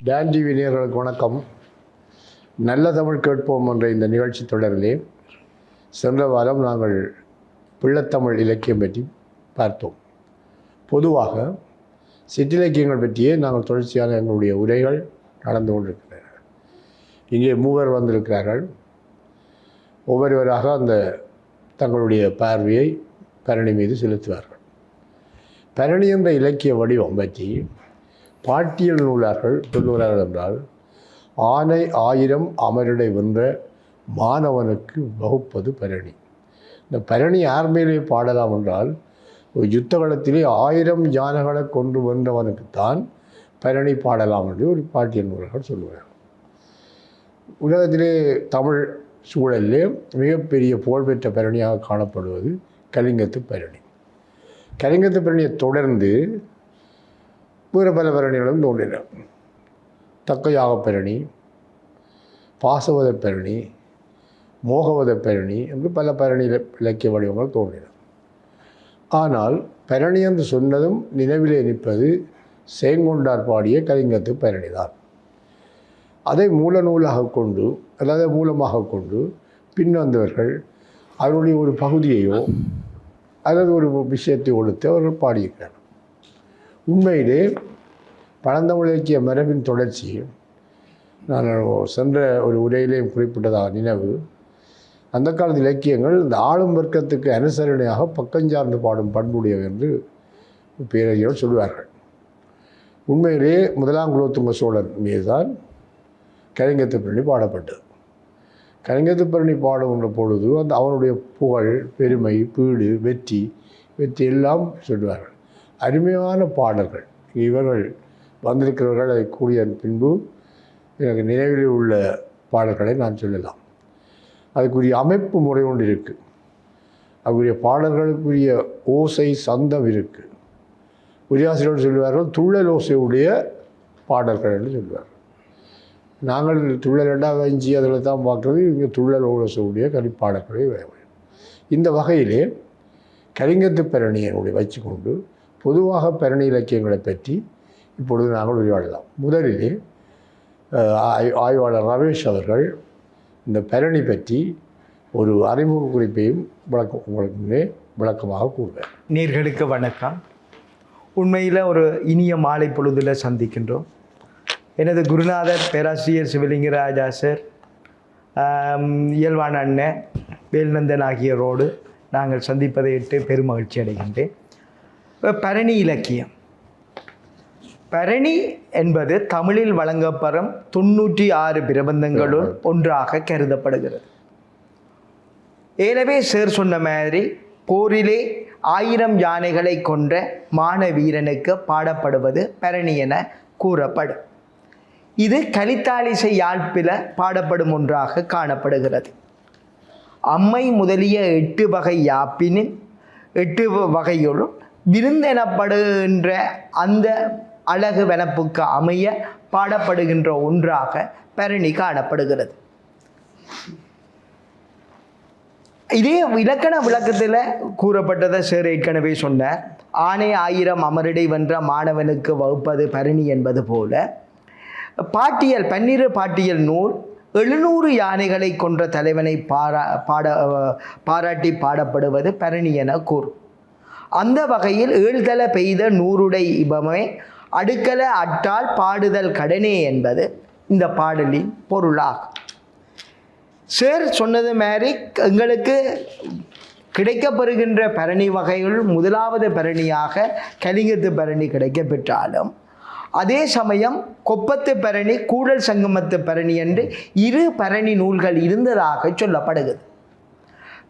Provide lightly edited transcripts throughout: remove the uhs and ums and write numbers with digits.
Don TV நேயர்களுக்கு வணக்கம். நல்ல தமிழ் கேட்போம் என்ற இந்த நிகழ்ச்சி தொடரிலே சென்ற வாரம் நாங்கள் பிள்ளைத்தமிழ் இலக்கியம் பற்றி பார்த்தோம். பொதுவாக சிற்றிலக்கியங்கள் பற்றியே நாங்கள் தொடர்ச்சியான எங்களுடைய உரைகள் நடந்து கொண்டிருக்கின்றன. இங்கே மூவர் வந்திருக்கிறார்கள். ஒவ்வொருவராக அந்த தங்களுடைய பார்வையை பரணி மீது செலுத்துவார்கள். பரணி என்ற இலக்கிய வடிவம் பற்றி பாட்டியல் நூலார்கள் சொல்லுகிறார்கள் என்றால், ஆனை 1000 அமரிடை வென்ற மாணவனுக்கு வகுப்பது பரணி. இந்த பரணி யார் மேலே பாடலாம் என்றால், ஒரு யுத்த காலத்திலே 1000 யானைகளை கொண்டு வென்றவனுக்குத்தான் பரணி பாடலாம் என்று ஒரு பாட்டியல் நூலார்கள் சொல்லுவார்கள். உலகத்திலே தமிழ் சூழலிலே மிகப்பெரிய புகழ்பெற்ற பரணியாக காணப்படுவது கலிங்கத்து பரணி. கலிங்கத்து பரணியை தொடர்ந்து வேறு பல பரணிகளும் தோன்றின. தக்கையாக பரணி, பாசவத பரணி, மோகவத பரணி என்று பல பரணி இலக்கிய வடிவங்கள் தோன்றின. ஆனால் பரணி என்று சொன்னதும் நினைவிலே நிற்பது சேங்கொண்டார் பாடிய கலிங்கத்து பரணி தான். அதை மூல நூலாக கொண்டு, அதாவது மூலமாக கொண்டு பின்வந்தவர்கள் அவருடைய ஒரு பகுதியையோ அல்லது ஒரு விஷயத்தை கொடுத்து அவர்கள் பாடியிருக்கிறார். உண்மையிலே பழந்தமிழ் இலக்கிய மரபின் தொடர்ச்சி நான் சென்ற ஒரு உரையிலேயும் குறிப்பிட்டதாக நினைவு, அந்த காலத்து இலக்கியங்கள் இந்த ஆளும் வர்க்கத்துக்கு அனுசரணையாக பக்கஞ்சார்ந்து பாடும் பண்புடையவை என்று பேரறிஞர்கள் சொல்வார்கள். உண்மையிலே முதலாம் குலோத்துங்க சோழன் மீதுதான் கலிங்கத்து பரணி பாடப்பட்டது. கலிங்கத்து பரணி பாடுகின்ற பொழுது அந்த அவனுடைய புகழ், பெருமை, பீடு, வெற்றி எல்லாம் சொல்வார்கள். அருமையான பாடல்கள். இவர்கள் வந்திருக்கிறவர்கள் அதை கூறிய பின்பு எனக்கு நினைவில் உள்ள பாடல்களை நான் சொல்லலாம். அதுக்குரிய அமைப்பு முறை ஒன்று இருக்குது. அதுக்குரிய பாடல்களுக்குரிய ஓசை சந்தம் இருக்குது. உரியாசிரியர்கள் சொல்வார்கள் துள்ளல் ஓசையுடைய பாடல்கள் என்று சொல்வார்கள். நாங்கள் துள்ளல் 2 அதில் தான் பார்க்குறது. இங்கே துள்ளல் ஓசையுடைய கலிப்பாடல்களை இந்த வகையிலே கலிங்கத்து பரணியனுடைய வச்சுக்கொண்டு பொதுவாக பரணி இலக்கியங்களை பற்றி இப்பொழுது நாங்கள் உரையாடலாம். முதலிலே ஆய்வாளர் ரமேஷ் அவர்கள் இந்த பரணி பற்றி ஒரு அறிமுக குறிப்பையும் உங்களுக்கு விளக்கமாக கூறுவார். நேயர்களுக்கு வணக்கம். உண்மையில் ஒரு இனிய மாலை பொழுதில் சந்திக்கின்றோம். எனது குருநாதர் பேராசிரியர் சிவலிங்கராஜா சார், இயல்பான அண்ணன் வேல்நந்தன் ஆகியோரோடு நாங்கள் சந்திப்பதை இட்டு பெருமகிழ்ச்சி அடைகின்றேன். பரணி இலக்கியம், பரணி என்பது தமிழில் வழங்கப்படும் 96 பிரபந்தங்களுள் ஒன்றாக கருதப்படுகிறது. ஏற்கனவே சேர் சொன்ன மாதிரி போரிலே 1000 யானைகளை கொன்ற மானவீரனுக்கு பாடப்படுவது பரணி என கூறப்படும். இது கலித்தாலிசை யாழ்ப்பில பாடப்படும் ஒன்றாக காணப்படுகிறது. அம்மை முதலிய 8 வகை யாப்பினின் 8 வகைகளும் விருந்தெனப்படுகின்ற அந்த அழகு வனப்புக்கு அமைய பாடப்படுகின்ற ஒன்றாக பரணி காணப்படுகிறது. இதே இலக்கண விளக்கத்தில் கூறப்பட்டதை சேர் ஏற்கனவே சொன்னார். ஆனை 1000 அமரிடை வென்ற மாணவனுக்கு வகுப்பது பரணி என்பது போல பாட்டியல் 12 பாட்டியல் நூல் 700 யானைகளை கொன்ற தலைவனை பாராட்டி பாடப்படுவது பரணி என கூறும். அந்த வகையில் 7 தல பெய்த 100 இபமே அடுக்கல அட்டால் பாடுதல் கடனே என்பது இந்த பாடலின் பொருளாகும். சேர் சொன்னது மாதிரி எங்களுக்கு கிடைக்கப்பெறுகின்ற பரணி வகைகள் முதலாவது பரணியாக கலிங்கத்து பரணி கிடைக்கப்பெற்றாலும், அதே சமயம் கொப்பத்து பரணி, கூடல் சங்கமத்து பரணி என்று 2 பரணி நூல்கள் இருந்ததாக சொல்லப்படுகிறது.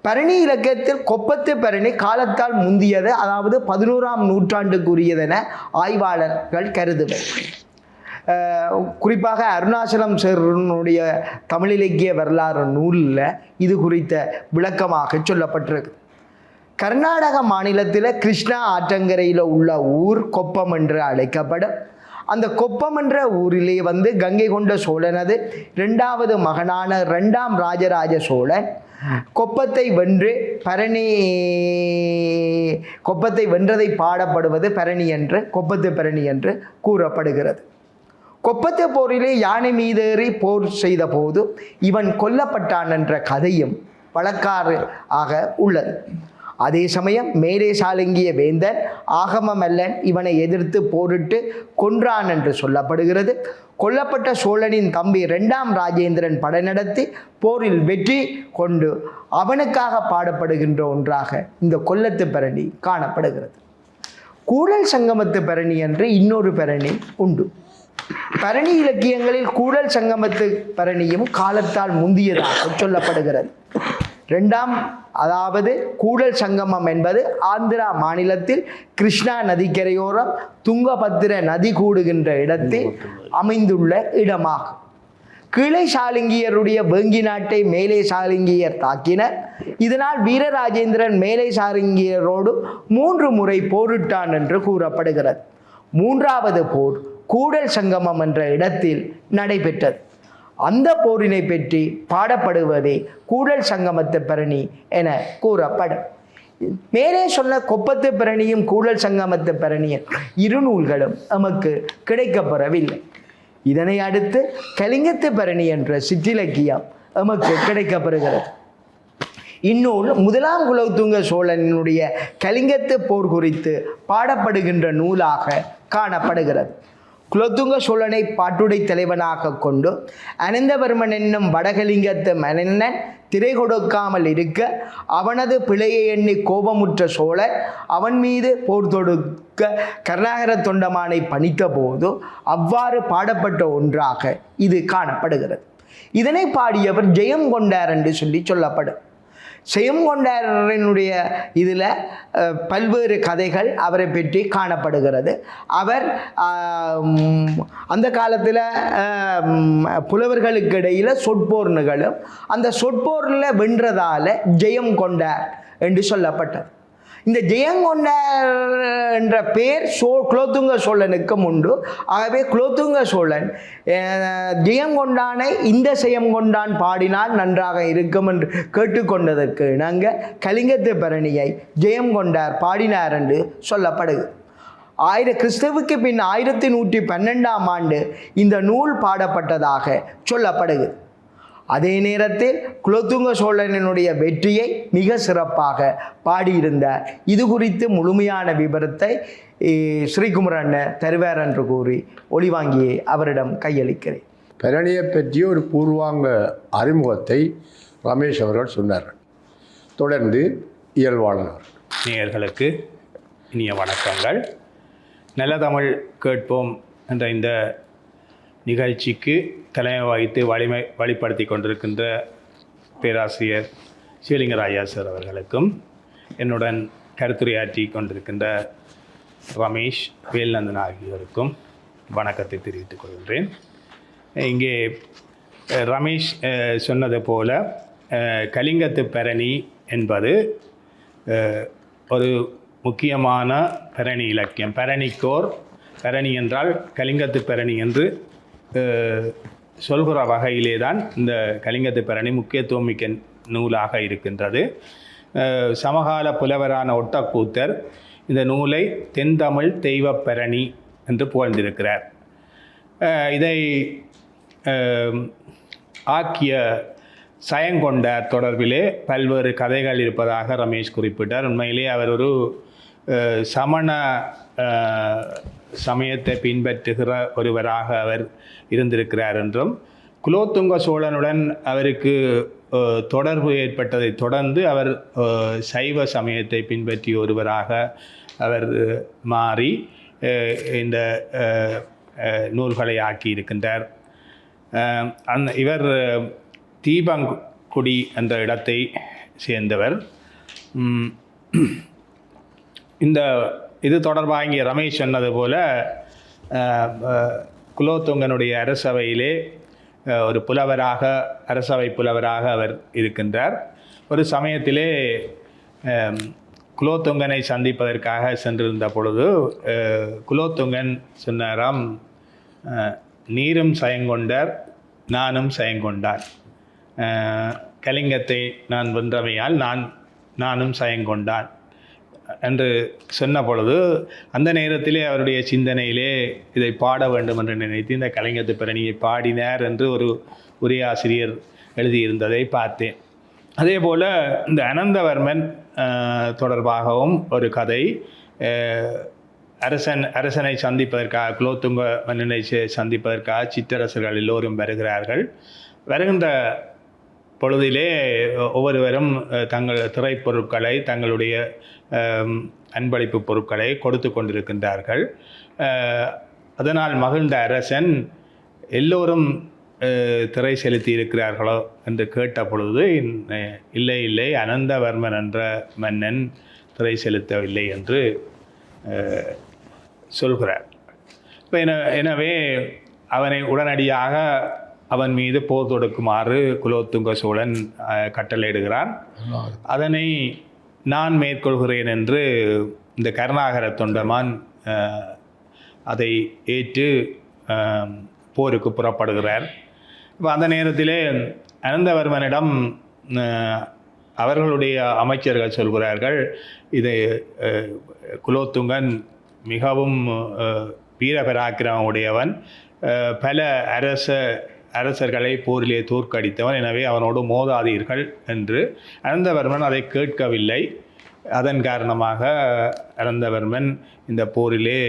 பரணி இலக்கியத்தில் கொப்பத்து பரணி காலத்தால் முந்தியது, அதாவது 11ஆம் நூற்றாண்டுக்குரியதென ஆய்வாளர்கள் கருதுவர். குறிப்பாக அருணாச்சலம் சேரனுடைய தமிழ் இலக்கிய வரலாறு நூலில் இது குறித்த விளக்கமாக சொல்லப்பட்டிருக்கு. கர்நாடக மாநிலத்தில் கிருஷ்ணா ஆற்றங்கரையில் உள்ள ஊர் கொப்பம் என்று அழைக்கப்படும். அந்த கொப்பம் என்ற ஊரிலே கங்கை கொண்ட சோழனது 2வது மகனான 2ஆம் ராஜராஜ சோழன் கொப்பத்தை வென்றதை பாடப்படுவது பரணி என்று, கொப்பத்து பரணி என்று கூறப்படுகிறது. கொப்பத்து போரிலே யானை மீதேறி போர் செய்த போது இவன் கொல்லப்பட்டான் என்ற கதையும் வழக்காறு ஆக உள்ளது. அதே சமயம் மேலே சாலுங்கிய வேந்தன் ஆகம மல்லன் இவனை எதிர்த்து போரிட்டு கொன்றான் என்று சொல்லப்படுகிறது. கொல்லப்பட்ட சோழனின் தம்பி 2ஆம் ராஜேந்திரன் படைநடத்தி போரில் வெற்றி கொண்டு அவனுக்காக பாடப்படுகின்ற ஒன்றாக இந்த கொல்லத்து பரணி காணப்படுகிறது. கூடல் சங்கமத்து பரணி என்று இன்னொரு பரணி உண்டு. பரணி இலக்கியங்களில் கூடல் சங்கமத்து பரணியும் காலத்தால் முந்தியதாக சொல்லப்படுகிறது. 2ஆம் அதாவது கூடல் சங்கமம் என்பது ஆந்திரா மாநிலத்தில் கிருஷ்ணா நதிக்கரையோரம் துங்கபத்திர நதி கூடுகின்ற இடத்தில் அமைந்துள்ள இடமாகும். கீழே சாளுங்கியருடைய வேங்கி நாட்டை மேலே சாளுங்கியர் தாக்கினர். இதனால் வீரராஜேந்திரன் மேலே சாளுங்கியரோடு 3 முறை போரிட்டான் என்று கூறப்படுகிறது. 3வது போர் கூடல் சங்கமம் என்ற இடத்தில் நடைபெற்றது. அந்த போரினை பற்றி பாடப்படுவதே கூடல் சங்கமத்து பரணி என கூறப்படும். மேலே சொன்ன கொப்பத்து பரணியும் கூடல் சங்கமத்து பரணியும் 2 நூல்களும் நமக்கு கிடைக்கப்பெறவில்லை. இதனை அடுத்து கலிங்கத்து பரணி என்ற சிற்றிலக்கியம் நமக்கு கிடைக்கப்பெறுகிறது. இந்நூல் 1ஆம் குலோத்துங்க சோழனுடைய கலிங்கத்து போர் குறித்து பாடப்படுகின்ற நூலாக காணப்படுகிறது. குலோத்துங்க சோழனை பாட்டுடை தலைவனாக கொண்டு அனந்தவர்மன் என்னும் வடகலிங்கத்து மன்னன் திரை கொடுக்காமல் இருக்க அவனது பிழையை எண்ணி கோபமுற்ற சோழன் அவன் மீது போர் தொடுக்க கருணாகர தொண்டமானை பணித்த போது அவ்வாறு பாடப்பட்ட ஒன்றாக இது காணப்படுகிறது. இதனை பாடியவர் ஜெயம் கொண்டார் என்று சொல்லப்படும். ஜெயம் கொண்டாரனுடைய இதில் பல்வேறு கதைகள் அவரை பற்றி காணப்படுகிறது. அவர் அந்த காலத்தில் புலவர்களுக்கு இடையில் சொற்போர் நிகழும். அந்த சொற்போரில் வென்றதால ஜெயம் கொண்டார் என்று சொல்லப்பட்டது. இந்த ஜெயங்கொண்டார் என்ற பெயர் குலோத்துங்க சோழனுக்கும் உண்டு. ஆகவே குலோத்துங்க சோழன் ஜெயங்கொண்டானை இந்த ஜெயங்கொண்டான் பாடினால் நன்றாக இருக்கும் என்று கேட்டுக்கொண்டதற்கு இணங்க கலிங்கத்து பரணியை ஜெயங்கொண்டார் பாடினார் என்று சொல்லப்படுகிறது. கிறிஸ்துவுக்கு பின் 1112ஆம் ஆண்டு இந்த நூல் பாடப்பட்டதாக சொல்லப்படுகிறது. அதே நேரத்தில் குலோத்துங்க சோழனுடைய வெற்றியை மிக சிறப்பாக பாடியிருந்தார். இது குறித்து முழுமையான விபரத்தை ஸ்ரீகுமரன் தருவார் என்று கூறி ஒளிவாங்கியே அவரிடம் கையளிக்கிறேன். பரணியை பற்றிய ஒரு பூர்வாங்க அறிமுகத்தை ரமேஷ் அவர்கள் சொன்னார். தொடர்ந்து இயல்பாளர் நேயர்களுக்கு இனிய வணக்கங்கள். நல்ல தமிழ் கேட்போம் என்ற இந்த நிகழ்ச்சிக்கு தலைமை வகித்து வழிப்படுத்தி கொண்டிருக்கின்ற பேராசிரியர் சிவலிங்கராயா சார் அவர்களுக்கும் என்னுடன் கருத்துரையாற்றி கொண்டிருக்கின்ற ரமேஷ் வேல்நந்தன் ஆகியோருக்கும் வணக்கத்தை தெரிவித்துக் கொள்கின்றேன். இங்கே ரமேஷ் சொன்னது போல கலிங்கத்து பரணி என்பது ஒரு முக்கியமான பரணி இலக்கியம். பரணிக்கோர் பரணி என்றால் கலிங்கத்து பரணி என்று சொல்கிற வகையிலே தான் இந்த கலிங்கத்து பரணி முக்கியத்துவம் மிக்க நூலாக இருக்கின்றது. சமகால புலவரான ஒட்டக்கூத்தர் இந்த நூலை தென்தமிழ் தெய்வப் பரணி என்று புகழ்ந்திருக்கிறார். இதை ஆக்கிய சயங்கொண்டார் தொடர்பிலே பல்வேறு கதைகள் இருப்பதாக ரமேஷ் குறிப்பிட்டார். உண்மையிலே அவர் ஒரு சமண சமயத்தை பின்பற்றுகிற ஒருவராக அவர் இருந்திருக்கிறார் என்றும், குலோத்துங்க சோழனுடன் அவருக்கு தொடர்பு ஏற்பட்டதை தொடர்ந்து அவர் சைவ சமயத்தை பின்பற்றிய ஒருவராக அவர் மாறி இந்த நூல்களை ஆக்கியிருக்கின்றார். இவர் தீபங்குடி என்ற இடத்தை சேர்ந்தவர். இது தொடர்பாக இங்கே ரமேஷ் சொன்னது போல குலோத்துங்கனுடைய அரசவையிலே ஒரு புலவராக, அரசவை புலவராக அவர் இருக்கின்றார். ஒரு சமயத்திலே குலோத்துங்கனை சந்திப்பதற்காக சென்றிருந்த பொழுது குலோத்துங்கன் சொன்னாராம், நீரும் சயங்கொண்டார் நானும் சயங்கொண்டார், கலிங்கத்தை நான் வென்றமையால் நானும் சயங்கொண்டான், என்று சொன்ன பொழுது அந்த நேரத்திலே அவருடைய சிந்தனையிலே இதை பாட வேண்டும் என்று நினைத்து இந்த கலிங்கத்து பரணியை பாடினார் என்று ஒரு உரையாசிரியர் எழுதியிருந்ததை பார்த்தேன். அதே போல் இந்த அனந்தவர்மன் தொடர்பாகவும் ஒரு கதை. அரசனை சந்திப்பதற்காக, குலோத்துங்க மன்னனை சந்திப்பதற்காக சிற்றரசர்கள் எல்லோரும் வருகிறார்கள். வருகின்ற பொழுதிலே ஒவ்வொருவரும் தங்கள் திரைப்பொருட்களை, தங்களுடைய அன்பளிப்பு பொருட்களை கொடுத்து கொண்டிருக்கின்றார்கள். அதனால் மகிழ்ந்த அரசன் எல்லோரும் திரை செலுத்தி இருக்கிறார்களோ என்று கேட்ட பொழுது, இல்லை அனந்தவர்மன் என்ற மன்னன் திரை செலுத்தவில்லை என்று சொல்கிறார். இப்போ எனவே அவனை உடனடியாக அவன் மீது போர் தொடுக்குமாறு குலோத்துங்க சோழன் கட்டளையிடுகிறான். அதனை நான் மேற்கொள்கிறேன் என்று இந்த கருணாகர தொண்டமான் அதை ஏற்று போருக்கு புறப்படுகிறார். இப்போ அந்த நேரத்திலே அனந்தவர்மனிடம் அவர்களுடைய அமைச்சர்கள் சொல்கிறார்கள், இது குலோத்துங்கன் மிகவும் வீரபராக்கிரமம் உடையவன், பல அரசர்களை போரிலே தோற்கடித்தவன், எனவே அவனோடு மோதாதீர்கள் என்று. அனந்தவர்மன் அதை கேட்கவில்லை. அதன் காரணமாக அனந்தவர்மன் இந்த போரிலே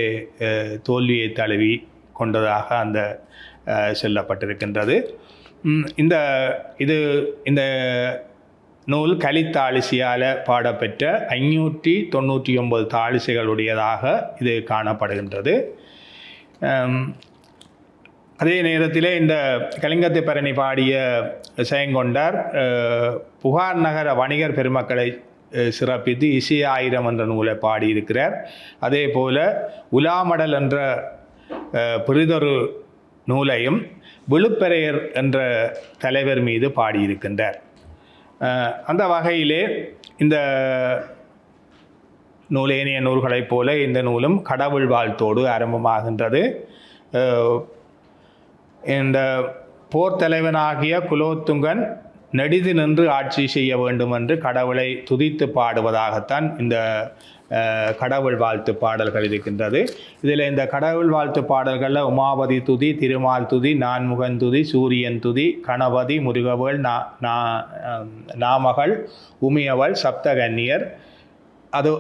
தோல்வியை தழுவி கொண்டதாக அந்த சொல்லப்பட்டிருக்கின்றது. இந்த நூல் கலித்தாளிசையால் பாடப்பெற்ற 599 தாளிசைகளுடையதாக இது காணப்படுகின்றது. அதே நேரத்திலே இந்த கலிங்கத்து பரணி பாடிய செயங்கொண்டார் புகார் நகர வணிகர் பெருமக்களை சிறப்பித்து இசையாயிரம் என்ற நூலை பாடியிருக்கிறார். அதே போல உலாமடல் என்ற பிறிதொரு நூலையும் விழுப்பரையர் என்ற தலைவர் மீது பாடியிருக்கின்றார். அந்த வகையிலே இந்த நூல் ஏனைய நூல்களைப் போல இந்த நூலும் கடவுள் வாழ்த்தோடு ஆரம்பமாகின்றது. இந்த போர் தலைவனாகிய குலோத்துங்கன் நெடிது நின்று ஆட்சி செய்ய வேண்டும் என்று கடவுளை துதித்து பாடுவதாகத்தான் இந்த கடவுள் வாழ்த்து பாடல்கள் இருக்கின்றது. இதில் இந்த கடவுள் வாழ்த்து பாடல்களில் உமாபதி துதி, திருமால் துதி, நான்முகன் துதி, சூரியன் துதி, கணபதி, முருகவேள், நாமகள், உமியவள், சப்தகன்னியர், அது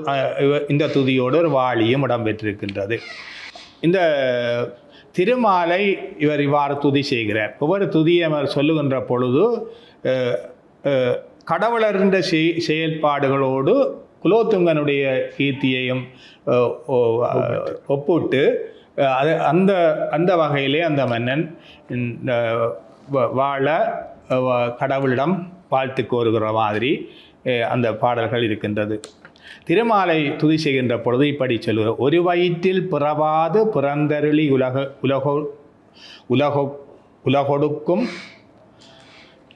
இந்த துதியோடு ஒரு வாளியும் இடம்பெற்றிருக்கின்றது. இந்த திருமாலை இவர் இவ்வாறு துதி செய்கிறார். ஒவ்வொரு துதியை அவர் சொல்லுகின்ற பொழுது கடவுளர்ந்த செயல்பாடுகளோடு குலோத்துங்கனுடைய கீர்த்தியையும் ஒப்பிட்டு அந்த வகையிலே அந்த மன்னன் வாழ கடவுளிடம் வாழ்த்து கோருகிற மாதிரி அந்த பாடல்கள் இருக்கின்றது. திருமாலை துதி செய்கின்ற பொழுது இப்படி சொல்லுகிற, ஒரு வயிற்றில் பிறவாது பிறந்தருளி உலகொடுக்கும்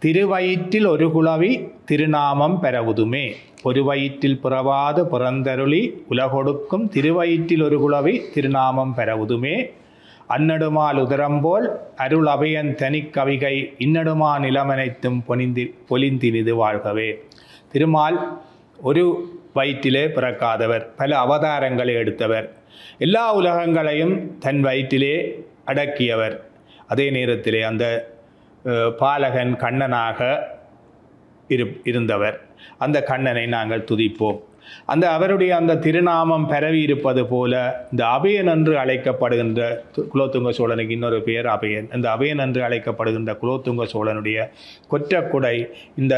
திருவயிற்றில் ஒரு குளவி திருநாமம் பெறவுதுமே. ஒரு வயிற்றில் பிறவாது பிறந்தருளி உலகொடுக்கும் திருவயிற்றில் ஒரு குளவி திருநாமம் பெறவுதுமே. அன்னடுமால் உதரம்போல் அருள் அபயன் தனி கவிகை இன்னடுமா நிலமனைத்தும் பொலிந்தினிது வாழ்கவே. திருமால் ஒரு வயிற்றிலே பிறக்காதவர், பல அவதாரங்களை எடுத்தவர், எல்லா உலகங்களையும் தன் வயிற்றிலே அடக்கியவர். அதே நேரத்திலே அந்த பாலகன் கண்ணனாக இருந்தவர். அந்த கண்ணனை நாங்கள் துதிப்போம். அவருடைய அந்த திருநாமம் பரவி இருப்பது போல இந்த அபயன் என்று அழைக்கப்படுகின்ற குலோத்துங்க சோழனுக்கு இன்னொரு பெயர் அபயன். இந்த அபயன் என்று அழைக்கப்படுகின்ற குலோத்துங்க சோழனுடைய கொற்றக்குடை இந்த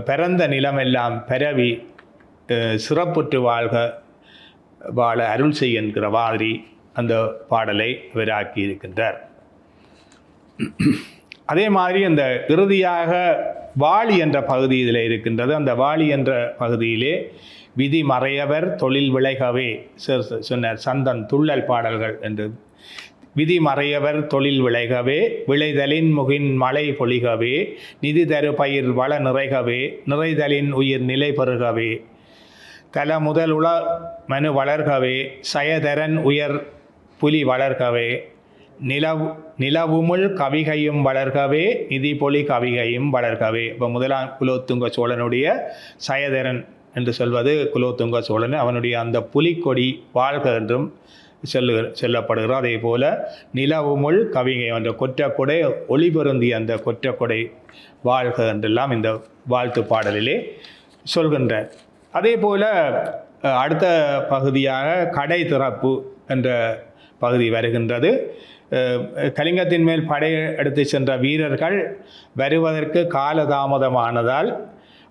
பிறந்த நிலமெல்லாம் பரவி சிறப்புற்று வாழ அருள் செய் என்கிற மாதிரி அந்த பாடலை விராக்கி இருக்கின்றார். அதே மாதிரி அந்த இறுதியாக வாளி என்ற பகுதி இதில் இருக்கின்றது. அந்த வாளி என்ற பகுதியிலே விதி மறையவர் தொழில் விளைகவே சொன்னார். சந்தன் துள்ளல் பாடல்கள் என்று. விதி மறையவர் தொழில் விளைகவே, விளைதலின் முகின் மழை பொழிகவே, நிதி தரு பயிர் வள நிறைகவே, நிறைதலின் உயிர் நிலை பெறுகவே, தல முதல் உள மனு வளர்கவே, சயதரன் உயர் புலி வளர்கவே, நிலவுமுள் கவிகையும் வளர்கவே, நிதிபொலி கவிகையும் வளர்கவே. இப்போ முதலாம் குலோத்துங்க சோழனுடைய சயதரன் என்று சொல்வது குலோத்துங்க சோழன். அவனுடைய அந்த புலிக்கொடி வாழ்க என்றும் சொல்லப்படுகிறார். அதே போல நிலவுமுள் கவிகை என்ற கொற்றக்கொடை ஒளிபெருந்திய அந்த கொற்றக்கொடை வாழ்க என்றெல்லாம் இந்த வாழ்த்து பாடலிலே சொல்கின்றார். அதே போல அடுத்த பகுதியாக கடை திறப்பு என்ற பகுதி வருகின்றது. கலிங்கத்தின் மேல் படை எடுத்து சென்ற வீரர்கள் வருவதற்கு காலதாமதமானதால்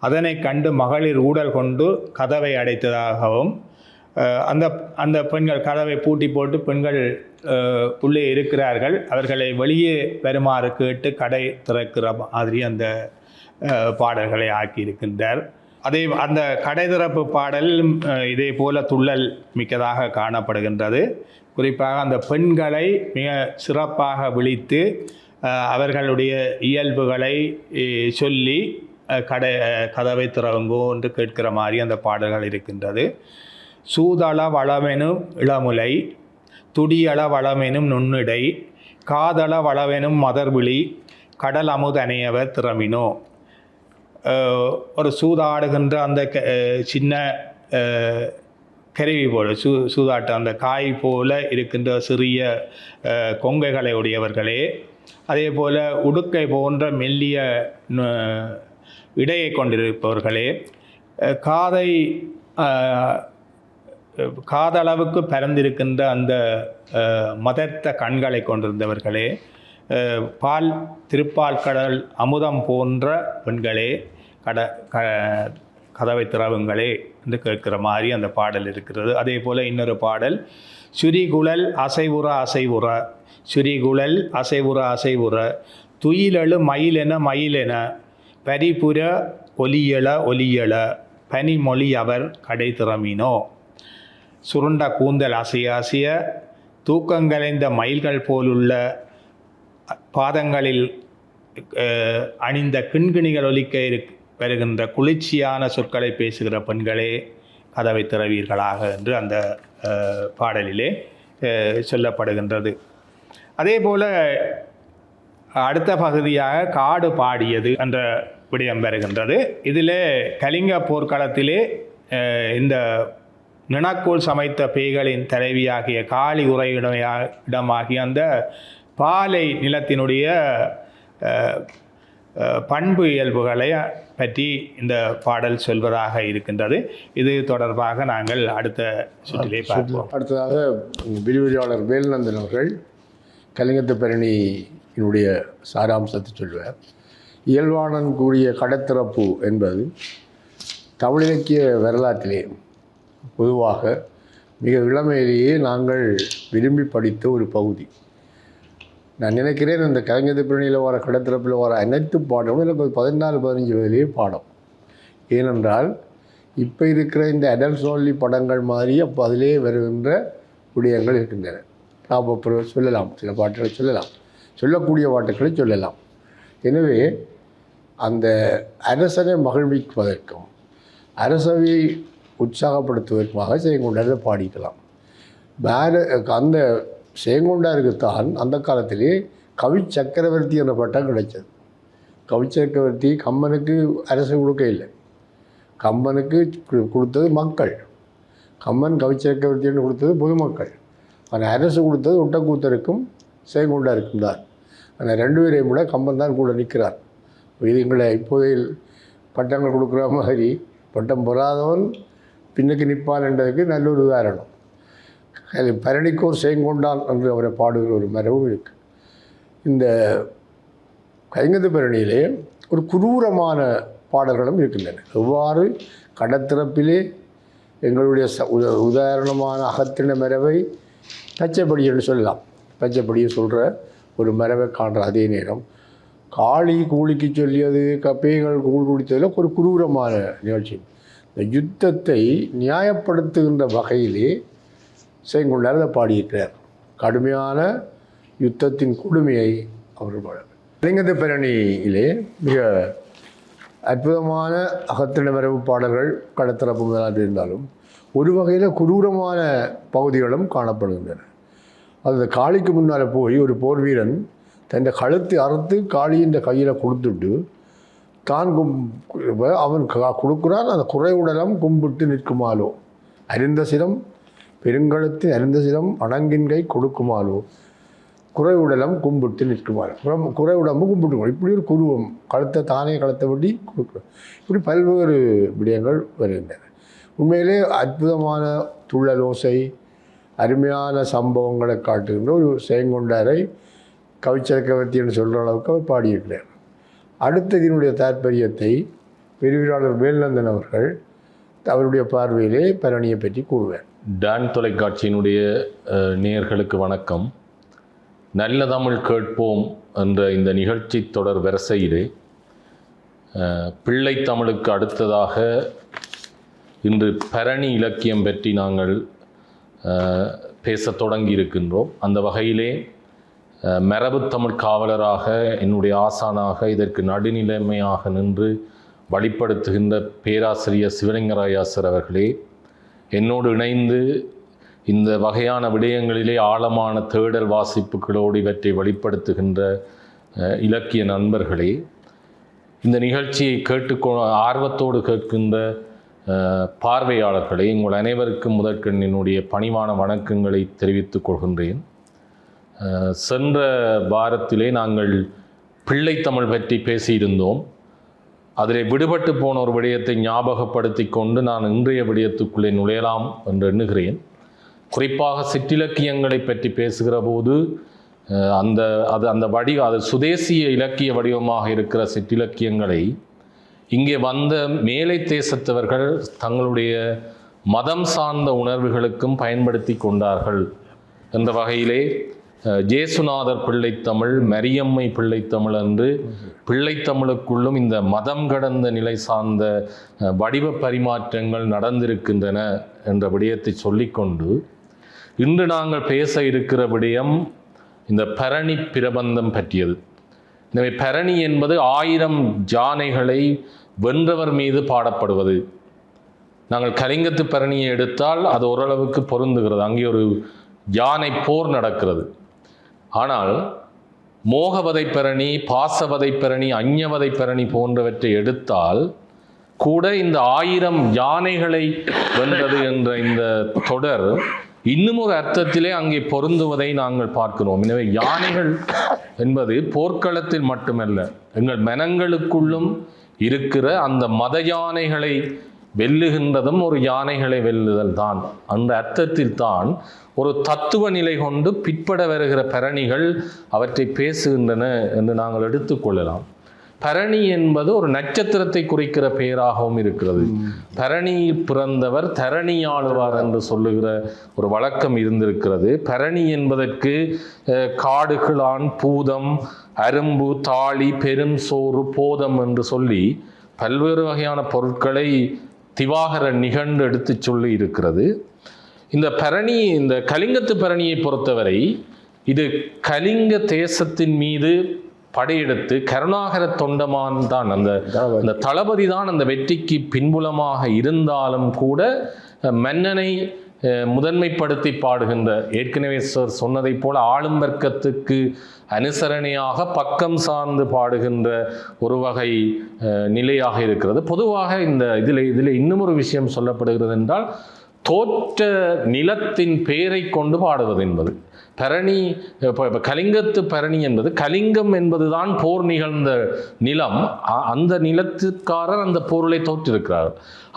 அதனை கண்டு மகளிர் ஊடல் கொண்டு கதவை அடைத்ததாகவும், அந்த பெண்கள் கதவை பூட்டி போட்டு பெண்கள் உள்ளே இருக்கிறார்கள், அவர்களை வெளியே வருமாறு கேட்டு கடை திறக்கிற மாதிரி அந்த பாடல்களை ஆக்கியிருக்கின்றார். அந்த கடை திறப்பு பாடல் இதே போல துள்ளல் மிக்கதாக காணப்படுகின்றது. குறிப்பாக அந்த பெண்களை மிக சிறப்பாக விழித்து அவர்களுடைய இயல்புகளை சொல்லி கதவை திறவுங்கோ என்று கேட்கிற மாதிரி அந்த பாடல்கள் இருக்கின்றது. சூதள வளமெனும் இளமுலை, துடியள வளமெனும் நுண்ணிடை, காதள வளவெனும் மதர்விழி, கடல் அமுதனையவர் திறமினோ. ஒரு சூதாடுகின்ற அந்த சின்ன கருவி போல சூதாட்ட அந்த காய் போல இருக்கின்ற சிறிய கொங்கைகளை உடையவர்களே, அதே போல உடுக்கை போன்ற மெல்லிய இடையை கொண்டிருப்பவர்களே, காதளவுக்கு பரந்திருக்கின்ற அந்த மதர்த்த கண்களை கொண்டிருந்தவர்களே, திருப்பால் கடல் அமுதம் போன்ற பெண்களே, கதவை திறவுங்களே என்று கேட்கிற மாதிரி அந்த பாடல் இருக்கிறது. அதே போல் இன்னொரு பாடல், சுரிகுழல் அசைவுற அசைவுற, சுரிகுழல் அசைவுற அசைவுற, துயிலெழு மயிலென மயிலென, பரிபுர ஒலியள ஒலியள, பனிமொழி அவர் கடை திறமினோ. சுருண்ட கூந்தல் அசைய அசைய, தூக்கங்களைந்த மயில்கள் போலுள்ள பாதங்களில் அணிந்த கிண்கிணிகள் ஒலிக்க வருகின்ற குளிர்ச்சியான சொற்களை பேசுகிற பெண்களே கதவை திறவீர்களாக என்று அந்த பாடலிலே சொல்லப்படுகின்றது. அதே போல அடுத்த பகுதியாக காடு பாடியது என்ற விடயம் வருகின்றது. இதிலே கலிங்க போர்க்களத்திலே இந்த நிணக்கோள் சமைத்த பேய்களின் தலைவியாகிய காளி உரையிடமாகிய அந்த பாலை நிலத்தினுடைய பண்பு இயல்புகளை பற்றி இந்த பாடல் சொல்வதாக இருக்கின்றது. இது தொடர்பாக நாங்கள் அடுத்த சுற்றிலே பார்ப்போம். அடுத்ததாக விரிவுரையாளர் வேல்நந்தன் அவர்கள் கலிங்கத்து பரணியினுடைய சாராம்சத்தை சொல்வார். இயல்பானன் கூடிய கடத்திறப்பு என்பது தமிழ் இலக்கிய வரலாற்றிலே பொதுவாக மிக இளமையிலேயே நாங்கள் விரும்பி படித்த ஒரு பகுதி. நான் நினைக்கிறேன் இந்த கலிங்கத்து பரணியில் வர கடத்திறப்பில் வர அனைத்து பாடமும் எனக்கு 14-15 வயதிலேயே பாடம். ஏனென்றால் இப்போ இருக்கிற இந்த அடல்ட்ஸ் ஓன்லி படங்கள் மாதிரி அப்போ அதிலே வருகின்ற விடயங்கள் இருக்கின்றன. நாம் அப்புறம் சொல்லலாம், சில பாட்டுகளை சொல்லக்கூடிய பாட்டுகளை சொல்லலாம். எனவே அந்த அரசனை மகிழ்விப்பதற்கும் அரசவை உற்சாகப்படுத்துவதற்குமாக செய்கொண்டாரத்தை பாடிக்கலாம். அந்த சேங்கொண்டாருக்குத்தான் அந்த காலத்திலே கவி சக்கரவர்த்தி என்ற பட்டம் கிடைச்சது. கவி சக்கரவர்த்தி கம்பனுக்கு அரசு கொடுக்க இல்லை, கம்பனுக்கு கொடுத்தது மக்கள். கம்பன் கவி சக்கரவர்த்தின்னு கொடுத்தது பொதுமக்கள். ஆனால் அரசு கொடுத்தது ஒட்டக்கூத்தருக்கும் சேங்கொண்டாருக்கும் தான். ஆனால் 2 பேரையும் விட கம்பன் தான் கூட நிற்கிறார். இது எங்களை இப்போதைய பட்டங்கள் கொடுக்குற மாதிரி பட்டம் பெறாதவன் பின்னுக்கு நிற்பான் என்றதுக்கு நல்ல ஒரு உதாரணம். பரணிக்கோர் சேங்கொண்டான் என்று அவரை பாடுகிற ஒரு மரபும் இருக்குது. இந்த கலிங்கத்து பரணியிலே ஒரு குரூரமான பாடல்களும் இருக்கின்றன. எவ்வாறு கடத்திறப்பிலே எங்களுடைய உதாரணமான அகத்தின மரபை பச்சைப்படி என்று சொல்லலாம், பச்சைப்படியை சொல்கிற ஒரு மரபை காண்ற அதே நேரம் காளி கூலிக்கு சொல்லியது, கப்பைகள் கூழ் குடித்ததில் ஒரு குரூரமான நிகழ்ச்சி. இந்த யுத்தத்தை நியாயப்படுத்துகின்ற வகையிலே சேங்கொண்டார் அதை பாடியிருக்கிறார். கடுமையான யுத்தத்தின் கொடுமையை அவர் பாட. கலிங்கத்து பரணியிலே மிக அற்புதமான அகத்தின மரபு பாடல்கள் கடத்திறப்பு முதலாக இருந்தாலும் ஒரு வகையில் குரூரமான பகுதிகளும் காணப்படுகின்றன. அந்த காளிக்கு முன்னால் போய் ஒரு போர் வீரன் தன் கழுத்தை அறுத்து காளியின் கையில் கொடுத்துட்டு தான் அவன் கொடுக்குறான். அந்த குறைவுடலம் கும்பிட்டு நிற்குமாலோ, அருந்த சிரம் பெருங்கலத்தின் அருந்த சிரம் அணங்கின்கை கொடுக்குமாலோ, குறைவுடலம் கும்பிட்டு நிற்குமாலோ, குறைவுடம்பு கும்பிட்டு, இப்படி ஒரு குருவம் கழுத்தை தானே கழுத்தபடி கொடுக்குறோம். இப்படி பல்வேறு விடயங்கள் வருகின்றன. உண்மையிலே அற்புதமான துள்ளலோசை, அருமையான சம்பவங்களை காட்டுகின்ற ஒரு செயங்கொண்டாரை கவிச்சக்கவர்த்தின்னு சொல்கிற அளவுக்கு அவர் பாடியிருக்கிறார். அடுத்ததினுடைய தாற்பயத்தை விரிவியாளர் வேல்நந்தன் அவர்கள் அவருடைய பார்வையிலே பரணியை பற்றி கூறுவார். டான் தொலைக்காட்சியினுடைய நேயர்களுக்கு வணக்கம். நல்ல தமிழ் கேட்போம் என்ற இந்த நிகழ்ச்சி தொடர் வரிசையிலே பிள்ளை தமிழுக்கு அடுத்ததாக இன்று பரணி இலக்கியம் பற்றி நாங்கள் பேசத் தொடங்கி இருக்கின்றோம். அந்த வகையிலே மரபு தமிழ் காவலராக, என்னுடைய ஆசானாக, இதற்கு நடுநிலைமையாக நின்று வழிப்படுத்துகின்ற பேராசிரியர் சிவலிங்கராயாசர் அவர்களே, என்னோடு இணைந்து இந்த வகையான விடயங்களிலே ஆழமான தேடல் வாசிப்புகளோடு இவற்றை வெளிப்படுத்துகின்ற இலக்கிய நண்பர்களே, இந்த நிகழ்ச்சியை ஆர்வத்தோடு கேட்கின்ற பார்வையாளர்களே, உங்கள் அனைவருக்கும் முதற்கண் என்னுடைய பணிவான வணக்கங்களை தெரிவித்துக் கொள்கின்றேன். சென்ற வாரத்திலே நாங்கள் பிள்ளை தமிழ் பற்றி பேசியிருந்தோம். அதிலே விடுபட்டு போன ஒரு விடயத்தை ஞாபகப்படுத்தி கொண்டு நான் இன்றைய விடயத்துக்குள்ளே நுழையலாம் என்று எண்ணுகிறேன். குறிப்பாக சிற்றிலக்கியங்களை பற்றி பேசுகிற போது அது சுதேசிய இலக்கிய வடிவமாக இருக்கிற சிற்றிலக்கியங்களை இங்கே வந்த மேலை தேசத்தவர்கள் தங்களுடைய மதம் சார்ந்த உணர்வுகளுக்கும் பயன்படுத்தி கொண்டார்கள் என்ற வகையிலே ஜேசுநாதர் பிள்ளைத்தமிழ், மரியம்மை பிள்ளைத்தமிழ் என்று பிள்ளைத்தமிழுக்குள்ளும் இந்த மதம் கடந்த நிலை சார்ந்த வடிவ பரிமாற்றங்கள் நடந்திருக்கின்றன என்ற விடயத்தை சொல்லிக்கொண்டு இன்று நாங்கள் பேச இருக்கிற விடயம் இந்த பரணி பிரபந்தம் பற்றியது. எனவே பரணி என்பது 1000 யானைகளை வென்றவர் மீது பாடப்படுவது. நாங்கள் கலிங்கத்து பரணியை எடுத்தால் அது ஓரளவுக்கு பொருந்துகிறது, அங்கே ஒரு யானை போர் நடக்கிறது. ஆனால் மோகவதை பரணி, பாசவதை பரணி, அஞ்ஞவதை பரணி போன்றவற்றை எடுத்தால் கூட இந்த 1000 யானைகளை வென்றது என்ற இந்த தொடர் இன்னும் ஒரு அர்த்தத்திலே அங்கே பொருந்துவதை நாங்கள் பார்க்கிறோம். எனவே யானைகள் என்பது போர்க்களத்தில் மட்டுமல்ல, எங்கள் மனங்களுக்குள்ளும் இருக்கிற அந்த மத யானைகளை வெல்லுகின்றதும் ஒரு யானைகளை வெல்லுதல் தான். அந்த அர்த்தத்தில் தான் ஒரு தத்துவ நிலை கொண்டு பிற்பட வருகிற பரணிகள் அவற்றை பேசுகின்றன என்று நாங்கள் எடுத்துக்கொள்ளலாம். பரணி என்பது ஒரு நட்சத்திரத்தை குறிக்கிற பெயராகவும் இருக்கிறது. பரணியில் பிறந்தவர் தரணி ஆளுவார் என்று சொல்லுகிற ஒரு வழக்கம் இருந்திருக்கிறது. பரணி என்பதற்கு காடுகிளான், பூதம், அரும்பு, தாளி, பெரும் சோறு, போதம் என்று சொல்லி பல்வேறு வகையான பொருட்களை திவாகர நிகண்டு எடுத்து சொல்லி இருக்கிறது. இந்த பரணி, இந்த கலிங்கத்து பரணியை பொறுத்தவரை இது கலிங்க தேசத்தின் மீது படையெடுத்து கருணாகர தொண்டமான் தான் அந்த தளபதி தான் அந்த வெற்றிக்கு பின்புலமாக இருந்தாலும் கூட மன்னனை முதன்மைப்படுத்தி பாடுகின்ற, ஏற்கனவே சொன்னதை போல ஆளும் வர்க்கத்துக்கு அனுசரணையாக பக்கம் சார்ந்து பாடுகின்ற ஒரு வகை நிலையாக இருக்கிறது. பொதுவாக இதில் இன்னும் ஒரு விஷயம் சொல்லப்படுகிறது என்றால், தோற்ற நிலத்தின் பெயரை கொண்டு பாடுவது என்பது பரணி. இப்போ கலிங்கத்து பரணி என்பது, கலிங்கம் என்பதுதான் போர் நிகழ்ந்த நிலம். அந்த நிலத்துக்காரர் அந்த பொருளை தோற்றிருக்கிறார்.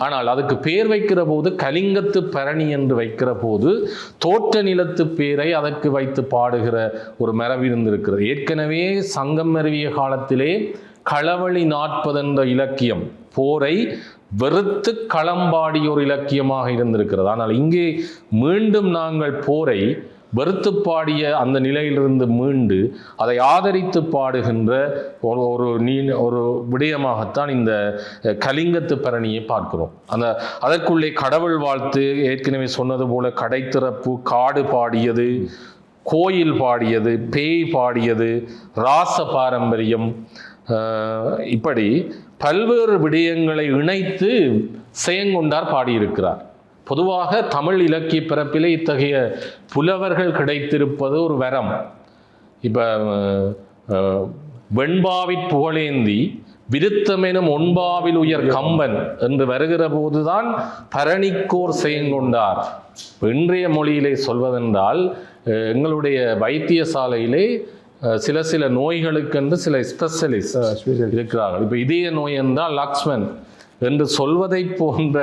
ஆனால் அதுக்கு பெயர் வைக்கிற போது கலிங்கத்து பரணி என்று வைக்கிற போது தோற்ற நிலத்து பேரை அதற்கு வைத்து பாடுகிற ஒரு மரபு இருந்திருக்கிறது. ஏற்கனவே சங்கம் மருவிய காலத்திலே களவழி 40 என்ற இலக்கியம் போரை வெறுத்து களம்பாடிய ஒரு இலக்கியமாக இருந்திருக்கிறது. ஆனால் இங்கே மீண்டும் நாங்கள் போரை வெறுத்து பாடிய அந்த நிலையிலிருந்து மீண்டு அதை ஆதரித்து பாடுகின்ற ஒரு விடயமாகத்தான் இந்த கலிங்கத்து பரணியை பார்க்கிறோம். அதற்குள்ளே கடவுள் வாழ்த்து, ஏற்கனவே சொன்னது போல கடைத்திறப்பு, காடு பாடியது, கோயில் பாடியது, பேய் பாடியது, ராச பாரம்பரியம், இப்படி பல்வேறு விடயங்களை இணைத்து செயங்கொண்டார் பாடியிருக்கிறார். பொதுவாக தமிழ் இலக்கிய பிறப்பிலே இத்தகைய புலவர்கள் கிடைத்திருப்பது ஒரு வரம். இப்போ வெண்பாவிற் புகழேந்தி விருத்தமெனும் ஒன்பாவில் உயர் கம்பன் என்று வருகிற போதுதான் பரணிக்கோர் செய்யங்கொண்டார். இன்றைய மொழியிலே சொல்வதென்றால் எங்களுடைய வைத்தியசாலையிலே சில நோய்களுக்கென்று சில ஸ்பெஷலிஸ்ட் இருக்கிறார்கள். இப்போ இதய நோய் என்றால் லக்ஷ்மன் என்று சொல்வதை போன்ற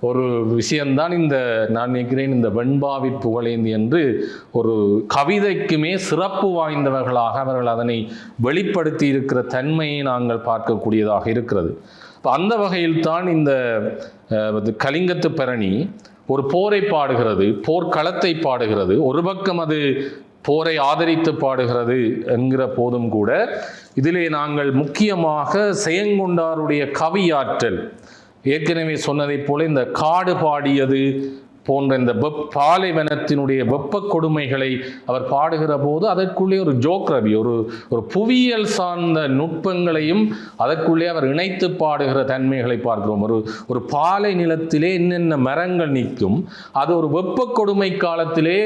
ஒரு விஷயம்தான் நான் நினைக்கிறேன் இந்த வெண்பாவி புகழேந்தி என்று ஒரு கவிதைக்குமே சிறப்பு வாய்ந்தவர்களாக அவர்கள் அதனை வெளிப்படுத்தி இருக்கிற தன்மையை நாங்கள் பார்க்கக்கூடியதாக இருக்கிறது. இப்போ அந்த வகையில் தான் இந்த கலிங்கத்து பரணி ஒரு போரை பாடுகிறது, போர்க்களத்தை பாடுகிறது. ஒரு பக்கம் அது போரை ஆதரித்து பாடுகிறது என்கிற போதும் கூட இதிலே நாங்கள் முக்கியமாக செயங்கொண்டாருடைய கவியாற்றல், ஏற்கனவே சொன்னதைப் போல இந்த காடு பாடியது போன்ற இந்த பாலைவனத்தினுடைய வெப்ப கொடுமைகளை அவர் பாடுகிற போது அதற்குள்ளே ஒரு ஜோக்ரவி, ஒரு புவியியல் சார்ந்த நுட்பங்களையும் அதற்குள்ளே அவர் இணைத்து பாடுகிற தன்மைகளை பார்க்கிறோம். ஒரு பாலை நிலத்திலே என்னென்ன மரங்கள் நிற்கும், அது ஒரு வெப்ப கொடுமை காலத்திலே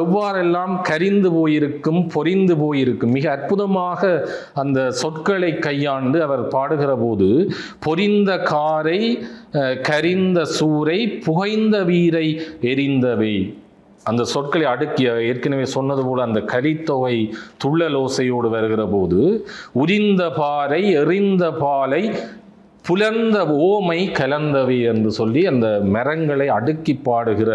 எவ்வாறெல்லாம் கரிந்து போயிருக்கும், பொரிந்து போயிருக்கும். மிக அற்புதமாக அந்த சொற்களை கையாண்டு அவர் பாடுகிற போது பொரிந்த காரை, கரிந்த சூரை, புகைந்த வீரை, எரிந்தவை, அந்த சொற்களை அடுக்கிய ஏற்கனவே சொன்னது போல அந்த கரித்தொகை துள்ளலோசையோடு வருகிற போது உரிந்த பாறை, எறிந்த பாலை, புலர்ந்த ஓமை கலந்தவை என்று சொல்லி அந்த மரங்களை அடுக்கி பாடுகிற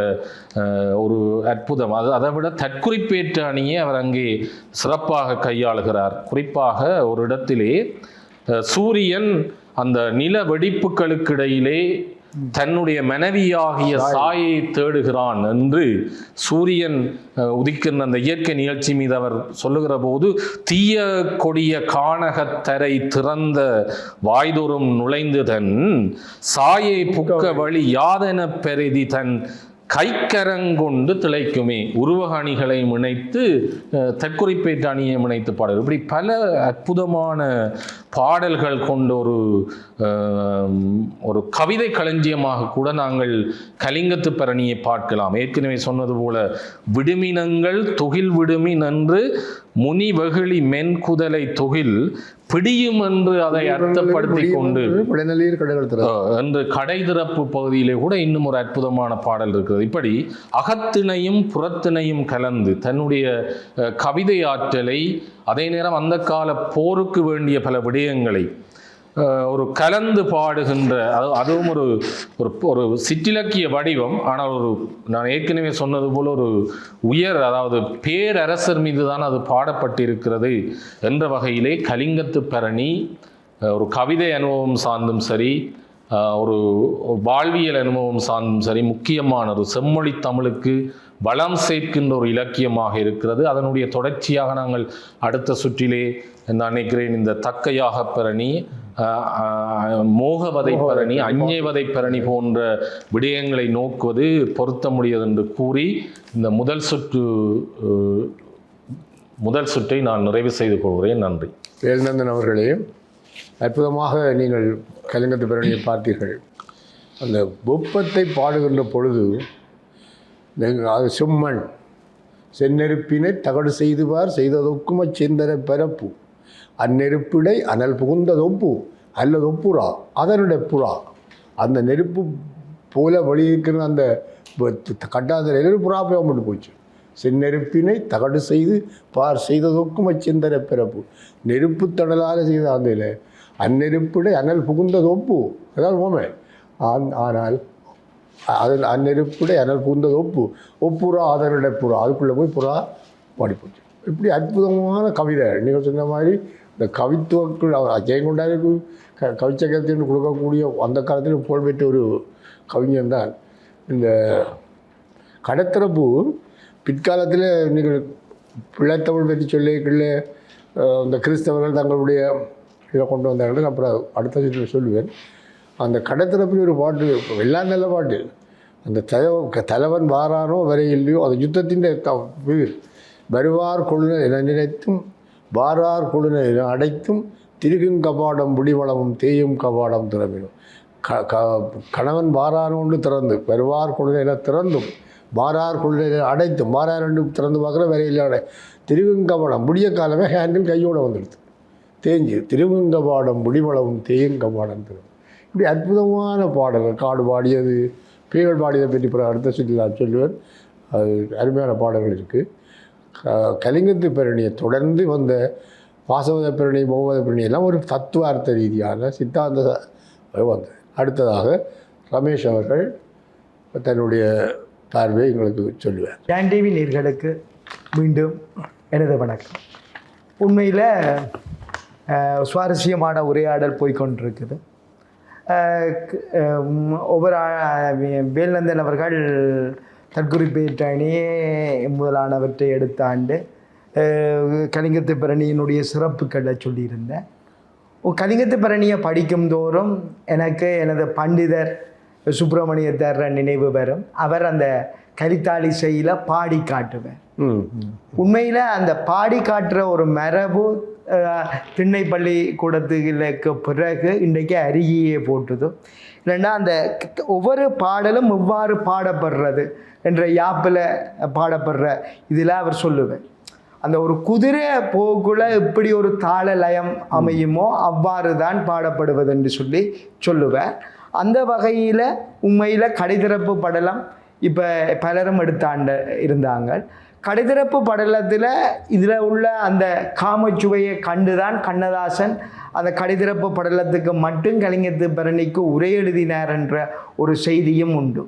ஒரு அற்புதம். அதை விட தற்குறிப்பேற்ற அணியை அவர் அங்கே சிறப்பாக கையாளுகிறார். குறிப்பாக ஒரு இடத்திலே சூரியன் அந்த நில வெடிப்புகளுக்கிடையிலே தன்னுடைய மனைவியாகிய சாயை தேடுகிறான் என்று சூரியன் உதிக்கின்ற அந்த இயற்கை நிகழ்ச்சி மீது அவர் சொல்லுகிற போது தீய கொடிய காணகத்தரை திறந்த வாய்தோறும் நுழைந்து தன் சாயை புக்க வழி யாதென பெரிதி தன் கைக்கரங்கொண்டு திளைக்குமே. உருவக அணிகளை இணைத்து தற்குறிப்பேற்ற அணியை இணைத்து பாடல், இப்படி பல அற்புதமான பாடல்கள் கொண்ட ஒரு கவிதை களஞ்சியமாக கூட நாங்கள் கலிங்கத்து பரணியை பார்க்கலாம். ஏற்கனவே சொன்னது போல விடுமினங்கள் துகில் விடுமின் என்று முனி வெகுளி மென்குதலை துகில் பிடியும் என்று அதை அர்த்தப்படுத்தி கொண்டு என்று கடை திறப்பு பகுதியிலே கூட இன்னும் ஒரு அற்புதமான பாடல் இருக்கிறது. இப்படி அகத்தினையும் புறத்தினையும் கலந்து தன்னுடைய கவிதை ஆற்றலை, அதே நேரம் அந்த கால போருக்கு வேண்டிய பல விடயங்களை ஒரு கலந்து பாடுகின்ற, அதுவும் ஒரு சிற்றிலக்கிய வடிவம். ஆனால் நான் ஏற்கனவே சொன்னது போல ஒரு அதாவது பேரரசர் மீது தான் அது பாடப்பட்டிருக்கிறது என்ற வகையிலே கலிங்கத்து பரணி ஒரு கவிதை அனுபவம் சார்ந்தும் சரி, ஒரு வாழ்வியல் அனுபவம் சார்ந்தும் சரி, முக்கியமான ஒரு செம்மொழி தமிழுக்கு வளம் சேர்க்கின்ற ஒரு இலக்கியமாக இருக்கிறது. அதனுடைய தொடர்ச்சியாக நாங்கள் அடுத்த சுற்றிலே நான் நினைக்கிறேன் இந்த தக்கையாக பரணி, மோகவதை பரணி, அஞ்ஞைவதை பரணி போன்ற விடயங்களை நோக்குவது பொருத்தமுடையது என்று கூறி இந்த முதல் சுற்றை நான் நிறைவு செய்து கொள்கிறேன். நன்றி. வேல்நந்தன் அவர்களே, அற்புதமாக நீங்கள் கலிங்கத்து பரணியை பார்த்தீர்கள். அந்த வெப்பத்தை பாடுகின்ற பொழுது அது செம்மண் செந்நெருப்பினை தகடு செய்துவார் செய்ததொக்கும் அச்செந்தர பரப்பு அந்நெருப்பிடை அனல் புகுந்ததொப்பு அல்லதொப்புறா அதனுடைய புறா. அந்த நெருப்பு போல வெளியிருக்கிற அந்த கட்டாந்த புறா போய் மட்டும் போச்சு. செந்நெருப்பினை தகடு செய்து பார் செய்ததொக்கும் அச்செந்தர பிறப்பு, நெருப்பு தடலால் செய்த அந்த அந்நெருப்பிடை அனல் புகுந்ததொப்பு, அதாவது ஓமை. ஆனால் அதில் அந்நெருப்புடை அனல் புகுந்தது ஒப்புறா அதனுடைய புறா, அதுக்குள்ளே போய் புறா பாடிப்போச்சு. இப்படி அற்புதமான கவிதை. நீங்கள் சொன்ன மாதிரி இந்த கவித்துவக்குள் ஜெயங்கொண்டாருக்கு கவிச்சக்கத்தின்னு கொடுக்கக்கூடிய அந்த காலத்தில் புகழ்பெற்ற ஒரு கவிஞன் தான் இந்த கடத்திறப்பு. பிற்காலத்தில் நீங்கள் பிள்ளைத்தமிழ் பற்றி சொல்லிக்கல இந்த கிறிஸ்தவர்கள் தங்களுடைய இதை கொண்டு வந்தார்கள். அப்புறம் அடுத்த சொல்லுவேன். அந்த கடத்திறப்பில் ஒரு பாட்டு, எல்லாம் நல்ல பாட்டு. அந்த தலைவன் வாரானோ வரை இல்லையோ அந்த யுத்தத்தின் வருவார் கொழுனர் என நினைத்தும் வாரார் கொழுனர் என அடைத்தும் திருகும் கபாடம் முடிவளமும் தேயும் கபாடம் திறமிடும். கணவன் வாரானோண்டு திறந்து வருவார் கொழுனர் என திறந்தும் வாரார் கொழுனர் என அடைத்தும் வாரார் ரெண்டு திறந்து பார்க்குற வரையில் அடை திருகும் கபாடம் முடிய காலமே ஹேண்டில் கையோடு வந்துடுது. தேஞ்சு திருவங்க பாடம் முடிவளவும் தேயங்க பாடம் தரும். இப்படி அற்புதமான பாடல்கள். காடு பாடியது, பேய்கள் பாடியதை பற்றி அடுத்த சுற்றில் நான் சொல்லுவேன். அது அருமையான பாடல்கள் இருக்குது. கலிங்கத்து பேரணியை தொடர்ந்து வந்த வாசவத பேரணி, பௌவத பேரணி எல்லாம் ஒரு தத்துவார்த்த ரீதியான சித்தாந்த வந்தது. அடுத்ததாக ரமேஷ் அவர்கள் தன்னுடைய பார்வையை எங்களுக்கு சொல்லுவார். ஜான் டிவி நேயர்களுக்கு மீண்டும் எனது வணக்கம். உண்மையில் சுவாரஸ்யமான உரையாடல் போய்கொண்டிருக்குது. ஒவ்வொரு வேல்நந்தன் அவர்கள் தற்குறிப்பேட்டணி முதலானவற்றை எடுத்த ஆண்டு கலிங்கத்து பரணியினுடைய சிறப்புகளை சொல்லியிருந்தேன். கலிங்கத்து பரணியை படிக்கும் தோறும் எனக்கு எனது பண்டிதர் சுப்பிரமணியத்தர் நினைவு வரும். அவர் அந்த கரித்தாளிசையில் பாடி காட்டுவார். உண்மையில் அந்த பாடி காட்டுற ஒரு மரபு திண்ணைப்பள்ளி கூடத்துக்கு பிறகு இன்றைக்கு அருகியே போட்டுது. இல்லைன்னா அந்த ஒவ்வொரு பாடலும் எவ்வாறு பாடப்படுறது என்ற யாப்பில் பாடப்படுற இதில் அவர் சொல்லுவேன். அந்த ஒரு குதிரை போக்குள்ள எப்படி ஒரு தாள லயம் அமையுமோ அவ்வாறு தான் பாடப்படுவது என்று சொல்லுவேன். அந்த வகையில் உண்மையில் கடைதிறப்பு படலம் இப்போ பலரும் எடுத்தாண்ட இருந்தாங்க. கடைதிறப்பு படலத்தில் இதில் உள்ள அந்த காமச்சுவையை கண்டுதான் கண்ணதாசன் அந்த கடைதிறப்பு படலத்துக்கு மட்டும் கலிங்கத்து பரணிக்கு உரை எழுதினார் என்ற ஒரு செய்தியும் உண்டு.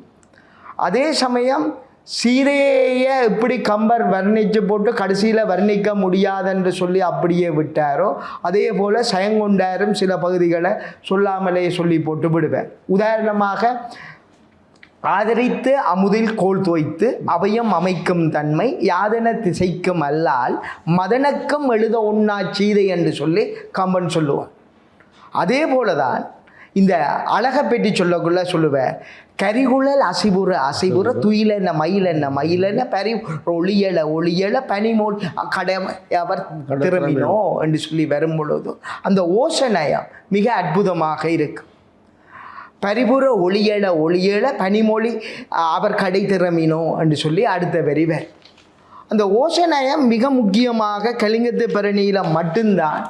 அதே சமயம் சீதையை எப்படி கம்பர் வர்ணித்து போட்டு கடைசியில் வர்ணிக்க முடியாதென்று சொல்லி அப்படியே விட்டாரோ அதே போல் சயங்கொண்டாரும் சில பகுதிகளை சொல்லாமலே சொல்லி போட்டு விடுவேன். உதாரணமாக, ஆதரித்து அமுதில் கோல் தோய்த்து அவையம் அமைக்கும் தன்மை யாதென திசைக்கும் அல்லால் மதனக்கும் எழுத ஒண்ணா சீதை என்று சொல்லி கம்பன் சொல்லுவான். அதே போலதான் இந்த அழகை பெட்டி சொல்லக்குள்ள சொல்லுவேன். கரிகுழல் அசைபுற துயில் என்ன மயில் என்ன மயில் என்ன பரி ஒளியலை ஒளியலை பனிமோல் கடை அவர் திரும்பினோ என்று சொல்லி வரும் பொழுது அந்த ஓசனையம் மிக அற்புதமாக இருக்கு. பரிபுற ஒளியலை பனிமொழி அவர் கடை திறமினோ என்று சொல்லி அடுத்த வரிவர். அந்த ஓசனையம் மிக முக்கியமாக கலிங்கத்து பரணியில் மட்டும்தான்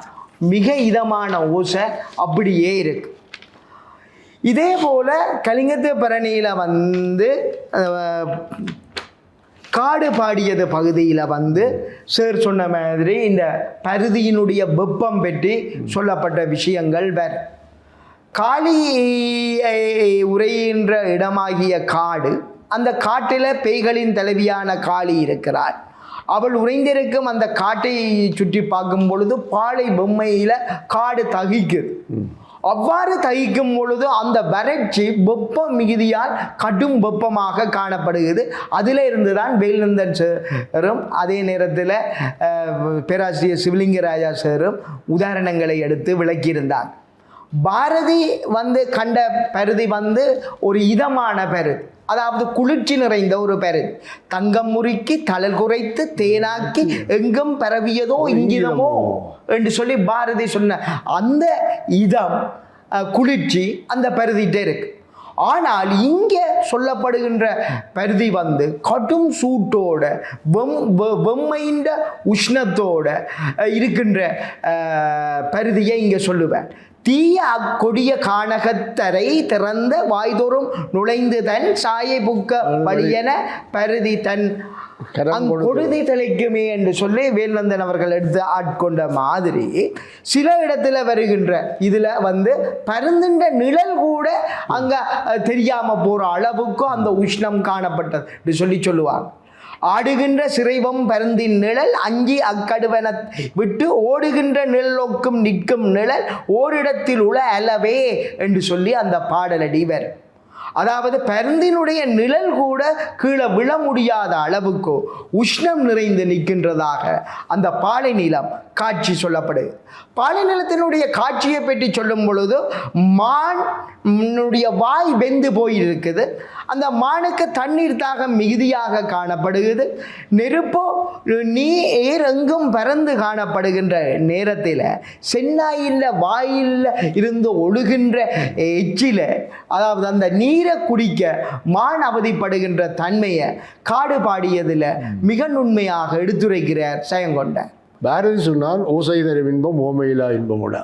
மிக இதமான ஓசை அப்படியே இருக்கு. இதே போல் கலிங்கத்து பரணியில் காடு பாடியது பகுதியில் சேர் சொன்ன மாதிரி இந்த பருதியினுடைய வெப்பம் பற்றி சொல்லப்பட்ட விஷயங்கள் வேறு. காளி உரைகின்ற இடமாகிய காடு, அந்த காட்டில் பேய்களின் தலைவியான காளி இருக்கிறாள். அவள் உறைந்திருக்கும் அந்த காட்டை சுற்றி பார்க்கும் பொழுது பாலை பொம்மையில் காடு தகிக்குது. அவ்வாறு தகிக்கும் பொழுது அந்த வறட்சி வெப்ப மிகுதியால் கடும் வெப்பமாக காணப்படுகிறது. அதில் இருந்து தான் வேல்நந்தன் சாரும் அதே நேரத்தில் பேராசிரியர் சிவலிங்கராஜா சாரும் உதாரணங்களை எடுத்து விளக்கியிருந்தார். பாரதி கண்ட பருதி ஒரு இதமான பருதி, அதாவது குளிர்ச்சி நிறைந்த ஒரு பருதி. தங்கம் முறுக்கி தளல் குறைத்து தேனாக்கி எங்கும் பரவியதோ இங்கிதமோ என்று சொல்லி பாரதி சொன்ன அந்த இதம் குளிர்ச்சி அந்த பருதிட்டே இருக்கு. ஆனால் இங்கே சொல்லப்படுகின்ற பருதி கடும் சூட்டோட வெம்மைன்ற உஷ்ணத்தோட இருக்கின்ற பருதியை இங்கே சொல்லுவேன். தீய அக்கொடிய கானகத்தரை திறந்த வாய்தோறும் நுழைந்து தன் சாயை புக்க வழியென பருதி தன் கொடுதி தலைக்குமே என்று சொல்லி வேல்நந்தன் அவர்கள் எடுத்து ஆட்கொண்ட மாதிரி சில இடத்துல வருகின்ற இதுல பருந்துன்ற நிழல் கூட அங்க தெரியாம போற அளவுக்கும் அந்த உஷ்ணம் காணப்பட்டது சொல்லி சொல்லுவாங்க. ஆடுகின்ற சிறைவம் பருந்தின் நிழல் அஞ்சி அக்கடுவன விட்டு ஓடுகின்ற நிழலோக்கும் நிற்கும் நிழல் ஓரிடத்தில் உள்ள அளவே என்று சொல்லி அந்த பாடலடி வரும். அதாவது பருந்தினுடைய நிழல் கூட கீழே விழ முடியாத அளவுக்கு உஷ்ணம் நிறைந்து நிற்கின்றதாக அந்த பாலை நிலம் காட்சி சொல்லப்படுது. பாலை நிலத்தினுடைய காட்சியை பற்றி சொல்லும் பொழுது மானுடைய வாய் வெந்து போயிருக்குது. அந்த மானுக்கு தண்ணீர் தாகம் மிகுதியாக காணப்படுகிறது. நெருப்போ நீர் எங்கும் பறந்து காணப்படுகின்ற நேரத்தில் சென்னாயில் வாயில் இருந்து ஒழுகின்ற எச்சில, அதாவது அந்த நீரை குடிக்க மான் அவதிப்படுகின்ற தன்மையை காடு பாடியதில் மிக நுண்மையாக எடுத்துரைக்கிறார் சயங்கொண்டார். பாரதி சொன்னால் ஓசை தரும் இன்பம் ஓமையிலா இன்பமுடா.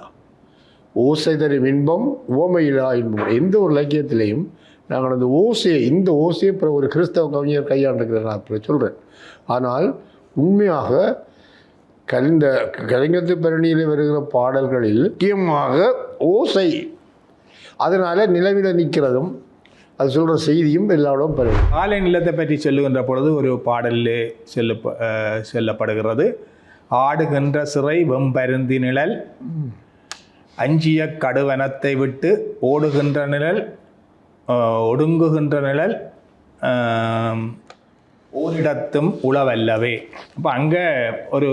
ஓசை தரும் இன்பம் ஓமையிலா இன்பமுடா. எந்த ஒரு இலக்கியத்திலையும் நாங்கள் அந்த ஓசையை, இந்த ஓசையை அப்புறம் ஒரு கிறிஸ்தவ கவிஞர் கையாண்டுக்கிறேன் நான் அப்புறம் சொல்கிறேன். ஆனால் உண்மையாக இந்த கலிங்கத்து பரணியில் வருகிற பாடல்களில் முக்கியமாக ஓசை, அதனால் நிலவில் நிற்கிறதும் அது சொல்கிற செய்தியும் எல்லாரோடும் பெறும். காலை நிலத்தை பற்றி சொல்லுகின்ற பொழுது ஒரு பாடலில் சொல்லப்படுகிறது. ஆடுகின்ற சிறை வெம்பருந்தி நிழல், அஞ்சிய கடுவனத்தை விட்டு ஓடுகின்ற நிழல், ஒடுங்குகின்ற நிழல், ஓரிடத்தும் உளவல்லவே. அப்போ அங்கே ஒரு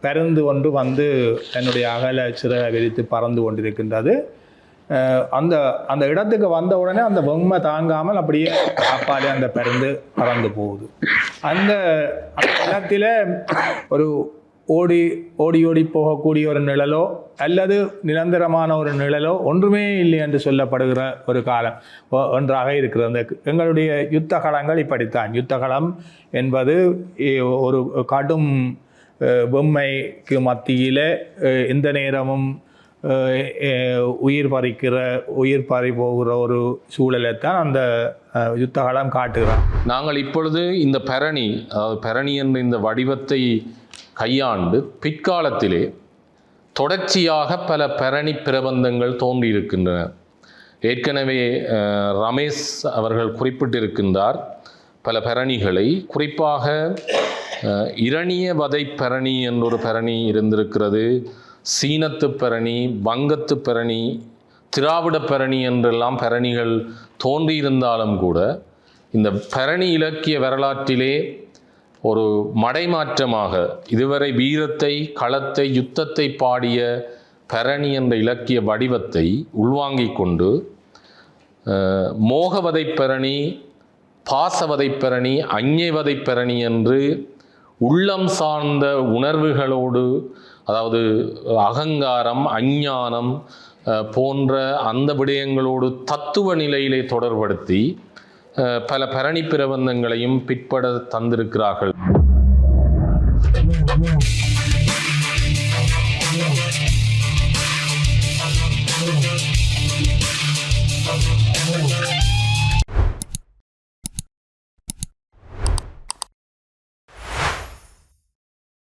பருந்து ஒன்று வந்து தன்னுடைய அகல சிறகை விரித்து பறந்து கொண்டிருக்கின்றது. அந்த அந்த இடத்துக்கு வந்த உடனே அந்த பொம்மை தாங்காமல் அப்படியே அப்பாலே அந்த பருந்து பறந்து போகுது. அந்த இடத்துல ஒரு ஓடி ஓடி ஓடி போகக்கூடிய ஒரு நிழலோ அல்லது நிரந்தரமான ஒரு நிழலோ ஒன்றுமே இல்லை என்று சொல்லப்படுகிற ஒரு காலம் ஒன்றாக இருக்கிறது. அந்த எங்களுடைய யுத்த களங்கள் இப்படித்தான். யுத்த களம் என்பது ஒரு கடும் பொம்மைக்கு மத்தியில் எந்த நேரமும் உயிர் பறி போகிற ஒரு சூழலைத்தான் அந்த யுத்தகாலம் காட்டுகிறான். நாங்கள் இப்பொழுது இந்த பரணி, அதாவது பரணி என்ற இந்த வடிவத்தை கையாண்டு பிற்காலத்திலே தொடர்ச்சியாக பல பரணி பிரபந்தங்கள் தோன்றியிருக்கின்றன. ஏற்கனவே ரமேஷ் அவர்கள் குறிப்பிட்டிருக்கின்றார் பல பரணிகளை. குறிப்பாக இரணிய வதை பரணி என்றொரு பரணி இருந்திருக்கிறது. சீனத்து பரணி, வங்கத்து பரணி, திராவிட பரணி என்றெல்லாம் பரணிகள் தோன்றியிருந்தாலும் கூட இந்த பரணி இலக்கிய வரலாற்றிலே ஒரு மடைமாற்றமாக இதுவரை வீரத்தை, களத்தை, யுத்தத்தை பாடிய பரணி என்ற இலக்கிய வடிவத்தை உள்வாங்கிக் கொண்டு மோகவதை பரணி, பாசவதை பரணி, அஞ்ஞைவதை பரணி என்று உள்ளம் சார்ந்த உணர்வுகளோடு, அதாவது அகங்காரம், அஞ்ஞானம் போன்ற அந்த விடயங்களோடு தத்துவ நிலையிலே தொடர்படுத்தி பல பரணி பிரபந்தங்களையும் பிற்பட தந்திருக்கிறார்கள்.